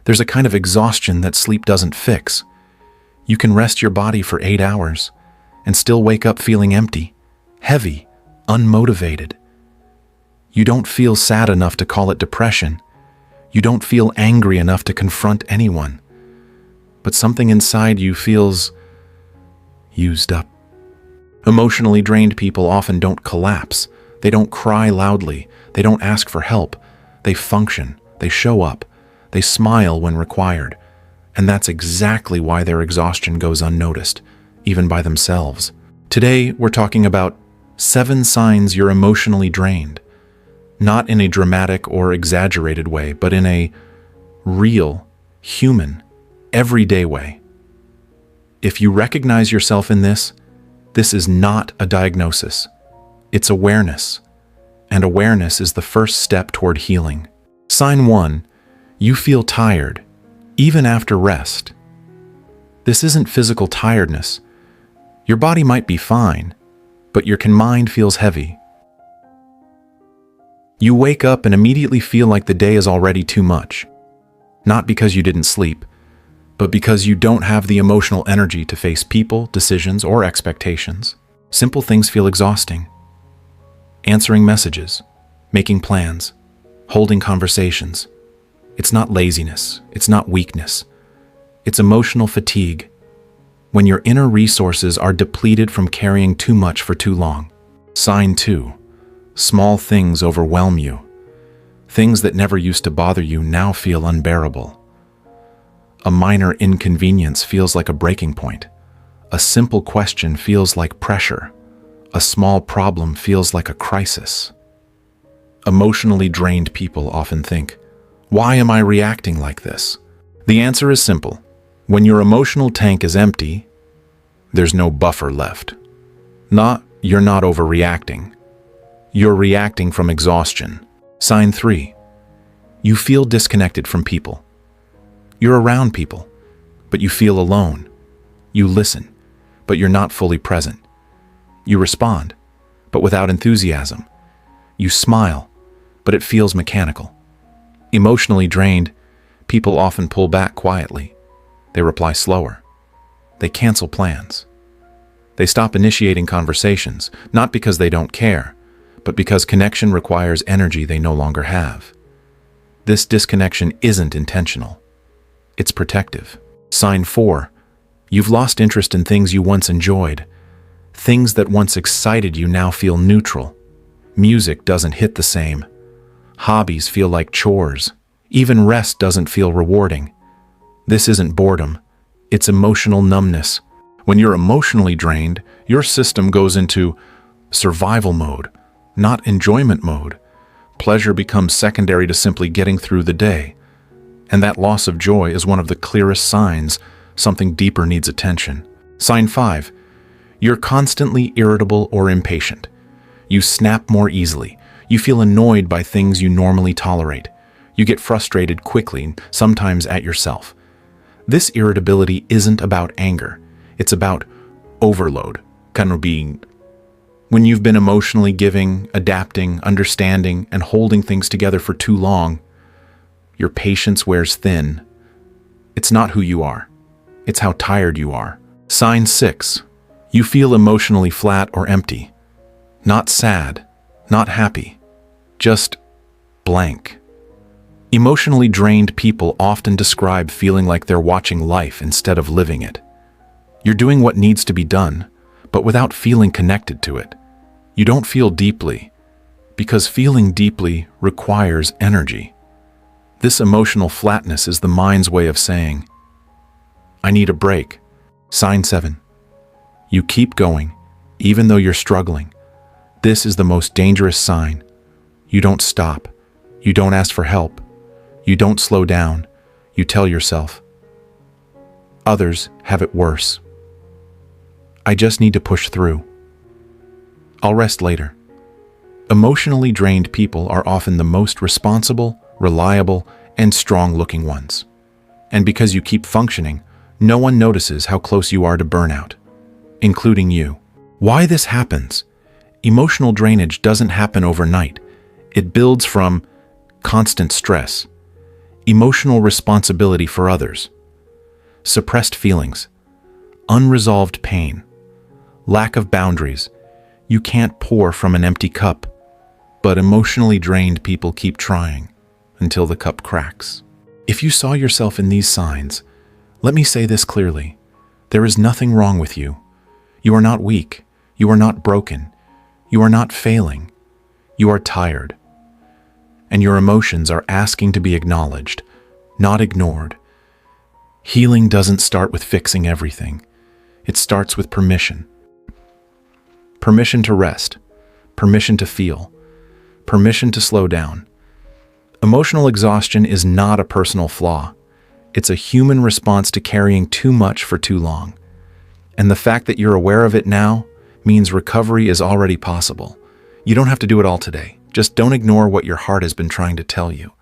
There's a kind of exhaustion that sleep doesn't fix. You can rest your body for 8 hours and still wake up feeling empty, heavy, unmotivated. You don't feel sad enough to call it depression. You don't feel angry enough to confront anyone. But something inside you feels used up. Emotionally drained people often don't collapse. They don't cry loudly. They don't ask for help. They function. They show up. They smile when required. And that's exactly why their exhaustion goes unnoticed, even by themselves. Today, we're talking about 7 signs you're emotionally drained. Not in a dramatic or exaggerated way, but in a real, human, everyday way. If you recognize yourself in this is not a diagnosis. It's awareness. And awareness is the first step toward healing. Sign 1, you feel tired, even after rest. This isn't physical tiredness. Your body might be fine, but your mind feels heavy. You wake up and immediately feel like the day is already too much. Not because you didn't sleep, but because you don't have the emotional energy to face people, decisions, or expectations. Simple things feel exhausting. Answering messages, making plans, holding conversations. It's not laziness, it's not weakness. It's emotional fatigue, when your inner resources are depleted from carrying too much for too long. Sign 2, small things overwhelm you. Things that never used to bother you now feel unbearable. A minor inconvenience feels like a breaking point. A simple question feels like pressure. A small problem feels like a crisis. Emotionally drained people often think, why am I reacting like this? The answer is simple. When your emotional tank is empty, there's no buffer left. You're not overreacting. You're reacting from exhaustion. Sign 3, you feel disconnected from people. You're around people, but you feel alone. You listen, but you're not fully present. You respond, but without enthusiasm. You smile, but it feels mechanical. Emotionally drained, people often pull back quietly. They reply slower. They cancel plans. They stop initiating conversations, not because they don't care, but because connection requires energy they no longer have. This disconnection isn't intentional. It's protective. Sign 4, you've lost interest in things you once enjoyed. Things that once excited you now feel neutral. Music doesn't hit the same. Hobbies feel like chores. Even rest doesn't feel rewarding. This isn't boredom. It's emotional numbness. When you're emotionally drained, your system goes into survival mode, not enjoyment mode. Pleasure becomes secondary to simply getting through the day. And that loss of joy is one of the clearest signs something deeper needs attention. Sign 5, you're constantly irritable or impatient. You snap more easily. You feel annoyed by things you normally tolerate. You get frustrated quickly, sometimes at yourself. This irritability isn't about anger. It's about overload, kind of being. When you've been emotionally giving, adapting, understanding, and holding things together for too long, your patience wears thin. It's not who you are. It's how tired you are. Sign 6, you feel emotionally flat or empty. Not sad, not happy, just blank. Emotionally drained people often describe feeling like they're watching life instead of living it. You're doing what needs to be done, but without feeling connected to it. You don't feel deeply, because feeling deeply requires energy. This emotional flatness is the mind's way of saying, I need a break. Sign 7, you keep going, even though you're struggling. This is the most dangerous sign. You don't stop. You don't ask for help. You don't slow down. You tell yourself, others have it worse. I just need to push through. I'll rest later. Emotionally drained people are often the most responsible, reliable, and strong-looking ones. And because you keep functioning, no one notices how close you are to burnout, including you. Why this happens? Emotional drainage doesn't happen overnight. It builds from constant stress. emotional responsibility for others, suppressed feelings, unresolved pain, lack of boundaries. You can't pour from an empty cup, but emotionally drained people keep trying until the cup cracks. If you saw yourself in these signs, let me say this clearly. There is nothing wrong with you. You are not weak. You are not broken. You are not failing. You are tired. And your emotions are asking to be acknowledged, not ignored. Healing doesn't start with fixing everything. It starts with permission. Permission to rest. Permission to feel. Permission to slow down. Emotional exhaustion is not a personal flaw. It's a human response to carrying too much for too long. And the fact that you're aware of it now means recovery is already possible. You don't have to do it all today. Just don't ignore what your heart has been trying to tell you.